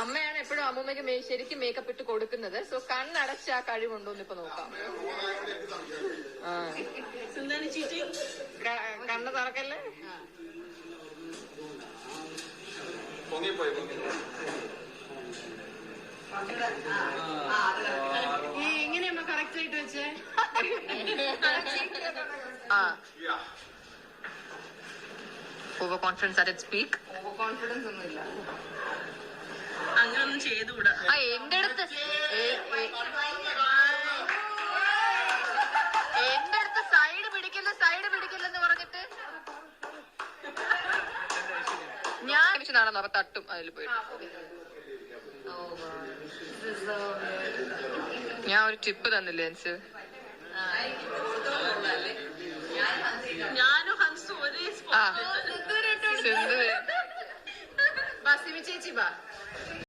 അമ്മയാണ് എപ്പോഴും അമ്മൂമ്മയ്ക്ക് ശരിക്കും മേക്കപ്പ് ഇട്ട് കൊടുക്കുന്നത്. സോ കണ്ണടച്ച ആ കഴിവുണ്ടോന്ന് ഇപ്പൊ നോക്കാം. കണ്ണ് തുറക്കല്ലേ. എങ്ങനെയമ്മ കറക്റ്റ് ആയിട്ട് വെച്ചേ? Over confidence at its peak. Over confidence ഒന്നുമില്ല, അങ്ങനൊന്നും ചെയ്തുകൂടാ. എന്റെ അടുത്ത് സൈഡ് പിടിക്കില്ലെന്ന് പറഞ്ഞിട്ട് ഞാൻ നടന്നു. അപ്പൊ തട്ടും അതിൽ പോയിട്ട്. ഞാൻ ഒരു ടിപ്പ് തന്നില്ലേ എനിക്ക്? ഞാനും ഹൻസും ഒരേ സിന്ധു ചേച്ചി ബാ.